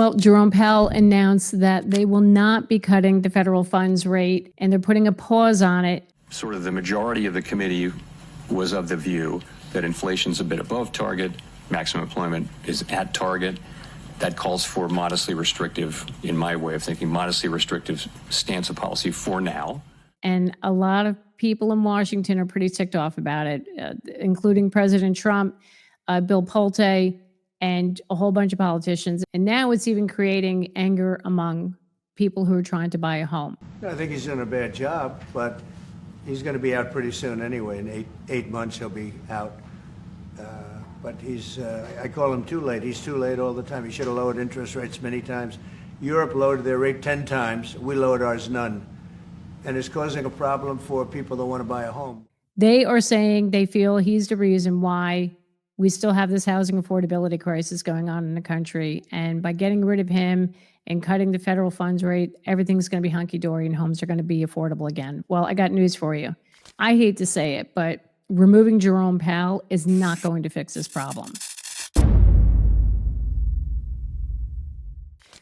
Well, Jerome Powell announced that they will not be cutting the federal funds rate, and they're putting a pause on it. Sort of the majority of the committee was of the view that inflation's a bit above target, maximum employment is at target. That calls for modestly restrictive, in my way of thinking, modestly restrictive stance of policy for now. And a lot of people in Washington are pretty ticked off about it, including President Trump, Bill Pulte, and a whole bunch of politicians. And now it's even creating anger among people who are trying to buy a home. I think he's doing a bad job, but he's going to be out pretty soon anyway. In eight months, he'll be out. But I call him too late. He's too late all the time. He should have lowered interest rates many times. Europe lowered their rate 10 times. We lowered ours none. And it's causing a problem for people that want to buy a home. They are saying they feel he's the reason why we still have this housing affordability crisis going on in the country. And by getting rid of him and cutting the federal funds rate, everything's going to be hunky-dory and homes are going to be affordable again. Well, I got news for you. I hate to say it, but removing Jerome Powell is not going to fix this problem.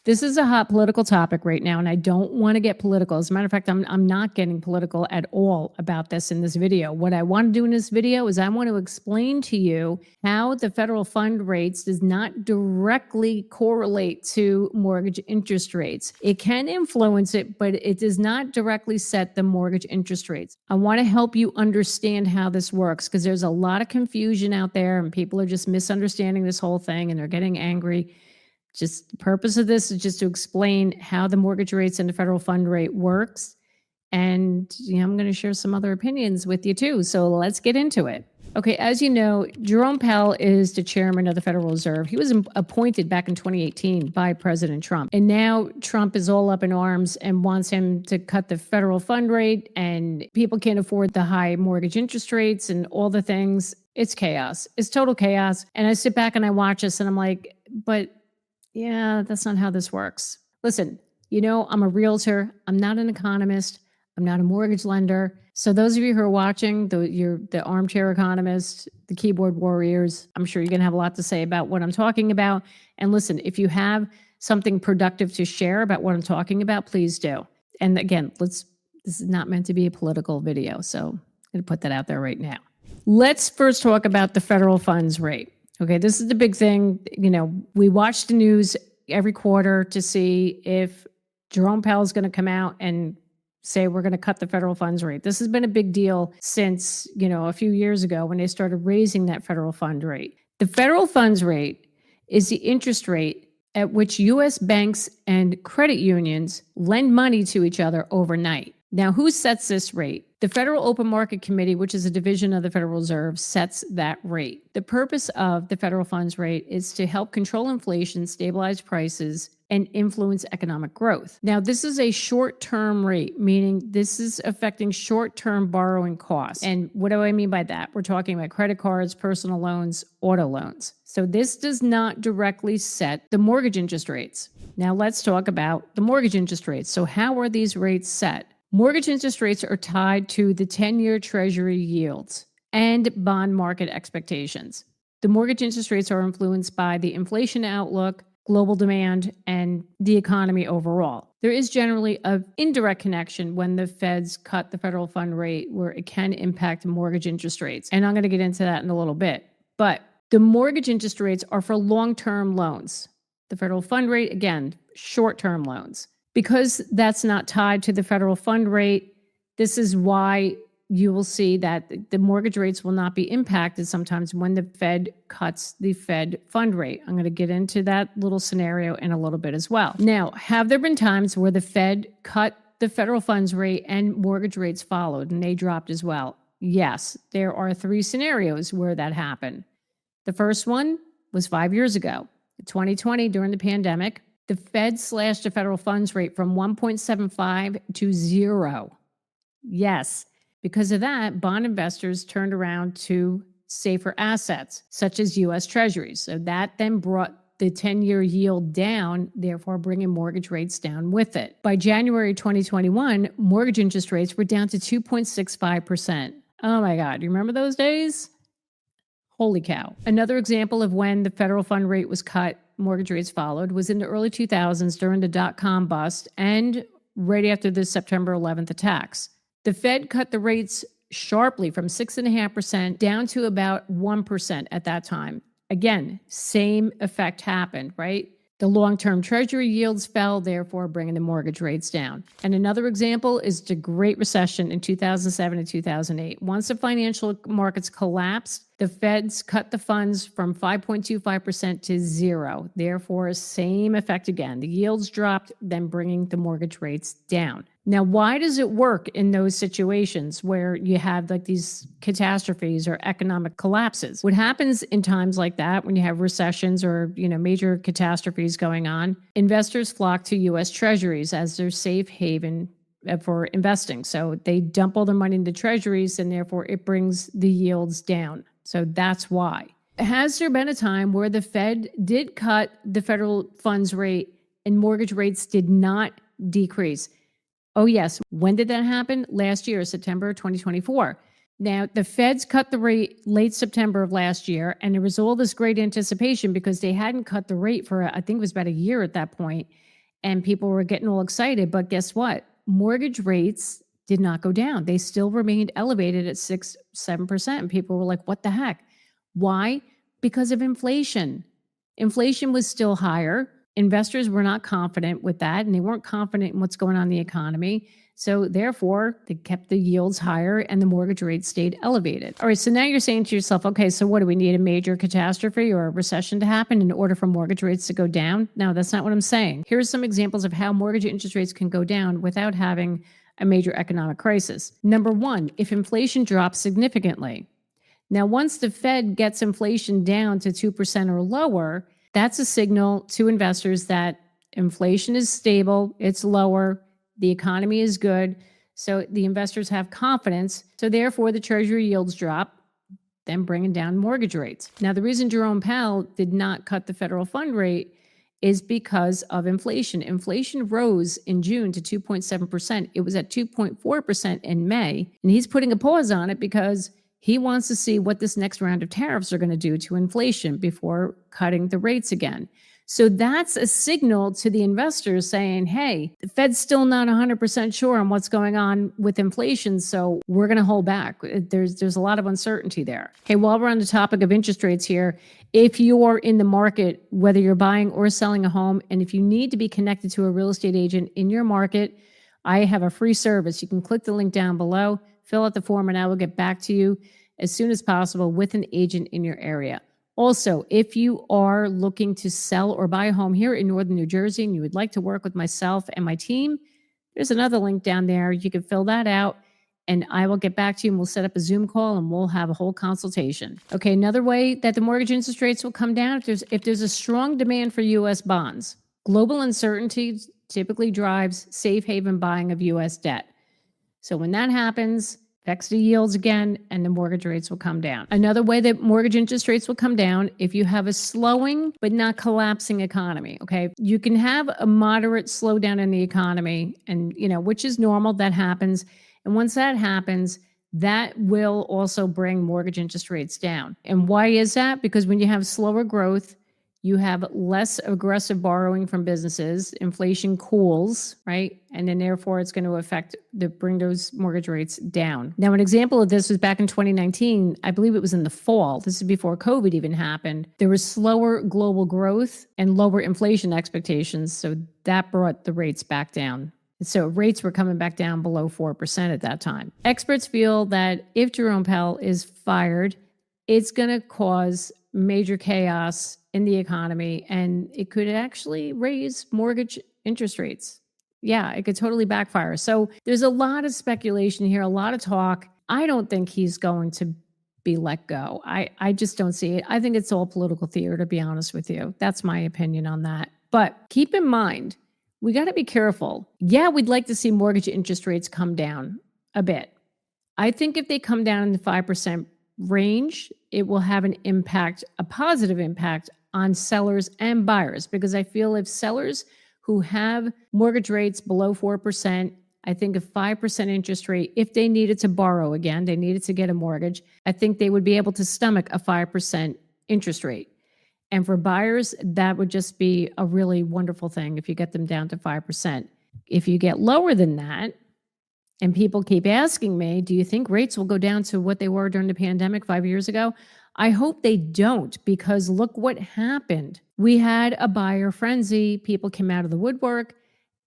This is a hot political topic right now, and I don't want to get political. As a matter of fact, I'm not getting political at all about this in this video. What I want to do in this video is I want to explain to you how the federal fund rates does not directly correlate to mortgage interest rates. It can influence it, but it does not directly set the mortgage interest rates. I want to help you understand how this works because there's a lot of confusion out there and people are just misunderstanding this whole thing and they're getting angry. Just the purpose of this is just to explain how the mortgage rates and the federal fund rate works. And I'm going to share some other opinions with you too. So let's get into it. Okay, as you know, Jerome Powell is the chairman of the Federal Reserve. He was appointed back in 2018 by President Trump. And now Trump is all up in arms and wants him to cut the federal fund rate, and people can't afford the high mortgage interest rates and all the things. It's chaos. It's total chaos. And I sit back and I watch this and I'm like, but yeah, that's not how this works. Listen, I'm a realtor. I'm not an economist. I'm not a mortgage lender. So those of you who are watching, you're the armchair economists, the keyboard warriors, I'm sure you're going to have a lot to say about what I'm talking about. And listen, if you have something productive to share about what I'm talking about, please do. And again, this is not meant to be a political video. So I'm going to put that out there right now. Let's first talk about the federal funds rate. Okay, this is the big thing. We watch the news every quarter to see if Jerome Powell is going to come out and say we're going to cut the federal funds rate. This has been a big deal since, a few years ago when they started raising that federal fund rate. The federal funds rate is the interest rate at which U.S. banks and credit unions lend money to each other overnight. Now, who sets this rate? The Federal Open Market Committee, which is a division of the Federal Reserve, sets that rate. The purpose of the federal funds rate is to help control inflation, stabilize prices, and influence economic growth. Now, this is a short-term rate, meaning this is affecting short-term borrowing costs. And what do I mean by that? We're talking about credit cards, personal loans, auto loans. So this does not directly set the mortgage interest rates. Now, let's talk about the mortgage interest rates. So how are these rates set? Mortgage interest rates are tied to the 10-year Treasury yields and bond market expectations. The mortgage interest rates are influenced by the inflation outlook, global demand, and the economy overall. There is generally an indirect connection when the feds cut the federal fund rate where it can impact mortgage interest rates. And I'm going to get into that in a little bit. But the mortgage interest rates are for long-term loans. The federal fund rate, again, short-term loans. Because that's not tied to the federal fund rate, this is why you will see that the mortgage rates will not be impacted sometimes when the Fed cuts the Fed fund rate. I'm going to get into that little scenario in a little bit as well. Now, have there been times where the Fed cut the federal funds rate and mortgage rates followed and they dropped as well? Yes, there are 3 scenarios where that happened. The first one was 5 years ago, 2020, during the pandemic. The Fed slashed the federal funds rate from 1.75 to 0. Yes, because of that, bond investors turned around to safer assets, such as U.S. Treasuries. So that then brought the 10-year yield down, therefore bringing mortgage rates down with it. By January 2021, mortgage interest rates were down to 2.65%. Oh my God, you remember those days? Holy cow. Another example of when the federal fund rate was cut mortgage rates followed was in the early 2000s during the dot-com bust and right after the September 11th attacks. The Fed cut the rates sharply from 6.5% down to about 1% at that time. Again, same effect happened, right? The long-term treasury yields fell, therefore bringing the mortgage rates down. And another example is the Great Recession in 2007 and 2008. Once the financial markets collapsed, the Feds cut the funds from 5.25% to 0. Therefore, same effect again. The yields dropped, then bringing the mortgage rates down. Now, why does it work in those situations where you have like these catastrophes or economic collapses? What happens in times like that, when you have recessions or, major catastrophes going on, investors flock to U.S. Treasuries as their safe haven for investing. So they dump all their money into treasuries, and therefore it brings the yields down. So that's why. Has there been a time where the Fed did cut the federal funds rate and mortgage rates did not decrease? Oh, yes. When did that happen? Last year, September 2024. Now, the Feds cut the rate late September of last year, and there was all this great anticipation because they hadn't cut the rate for, I think it was about a year at that point, and people were getting all excited. But guess what? Mortgage rates did not go down. They still remained elevated at 6-7%. And people were like, what the heck? Why? Because of inflation. Inflation was still higher. Investors were not confident with that, and they weren't confident in what's going on in the economy. So therefore, they kept the yields higher and the mortgage rates stayed elevated. All right, so now you're saying to yourself, okay, so what do we need, a major catastrophe or a recession to happen in order for mortgage rates to go down? No, that's not what I'm saying. Here's some examples of how mortgage interest rates can go down without having a major economic crisis. Number one, if inflation drops significantly. Now, once the Fed gets inflation down to 2% or lower, that's a signal to investors that inflation is stable, it's lower, the economy is good, so the investors have confidence. So therefore, the treasury yields drop, then bringing down mortgage rates. Now, the reason Jerome Powell did not cut the federal fund rate is because of inflation. Inflation rose in June to 2.7%. It was at 2.4% in May, and he's putting a pause on it because he wants to see what this next round of tariffs are going to do to inflation before cutting the rates again. So that's a signal to the investors saying, hey, the Fed's still not 100% sure on what's going on with inflation, so we're going to hold back. There's a lot of uncertainty there. Okay, while we're on the topic of interest rates here, if you're in the market, whether you're buying or selling a home, and if you need to be connected to a real estate agent in your market, I have a free service. You can click the link down below, fill out the form, and I will get back to you as soon as possible with an agent in your area. Also, if you are looking to sell or buy a home here in Northern New Jersey and you would like to work with myself and my team, there's another link down there. You can fill that out and I will get back to you and we'll set up a Zoom call and we'll have a whole consultation. Okay, another way that the mortgage interest rates will come down, if there's a strong demand for U.S. bonds. Global uncertainty typically drives safe haven buying of U.S. debt. So when that happens, affects the yields again, and the mortgage rates will come down. Another way that mortgage interest rates will come down, if you have a slowing but not collapsing economy, okay? You can have a moderate slowdown in the economy, and which is normal, that happens. And once that happens, that will also bring mortgage interest rates down. And why is that? Because when you have slower growth, you have less aggressive borrowing from businesses, inflation cools, right? And then therefore it's going to bring those mortgage rates down. Now, an example of this was back in 2019, I believe it was in the fall. This is before COVID even happened. There was slower global growth and lower inflation expectations. So that brought the rates back down. So rates were coming back down below 4% at that time. Experts feel that if Jerome Powell is fired, it's going to cause major chaos in the economy, and it could actually raise mortgage interest rates. Yeah, it could totally backfire. So there's a lot of speculation here, a lot of talk. I don't think he's going to be let go. I just don't see it. I think it's all political theater, to be honest with you. That's my opinion on that. But keep in mind, we got to be careful. Yeah, we'd like to see mortgage interest rates come down a bit. I think if they come down in the 5% range, it will have an impact, a positive impact on sellers and buyers, because I feel if sellers who have mortgage rates below 4%, I think a 5% interest rate, if they needed to borrow again, they needed to get a mortgage, I think they would be able to stomach a 5% interest rate. And for buyers, that would just be a really wonderful thing if you get them down to 5%. If you get lower than that, and people keep asking me, do you think rates will go down to what they were during the pandemic 5 years ago? I hope they don't, because look what happened. We had a buyer frenzy. People came out of the woodwork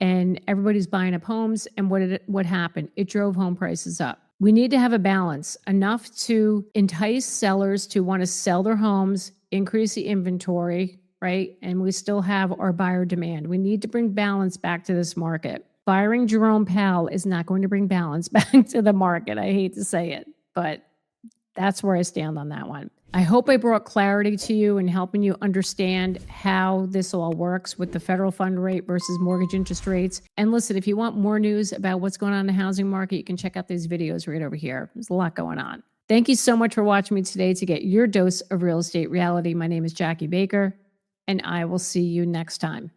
and everybody's buying up homes. And what happened? It drove home prices up. We need to have a balance, enough to entice sellers to want to sell their homes, increase the inventory, right? And we still have our buyer demand. We need to bring balance back to this market. Firing Jerome Powell is not going to bring balance back to the market. I hate to say it, but that's where I stand on that one. I hope I brought clarity to you and helping you understand how this all works with the federal fund rate versus mortgage interest rates. And listen, if you want more news about what's going on in the housing market, you can check out these videos right over here. There's a lot going on. Thank you so much for watching me today to get your dose of real estate reality. My name is Jackie Baker, and I will see you next time.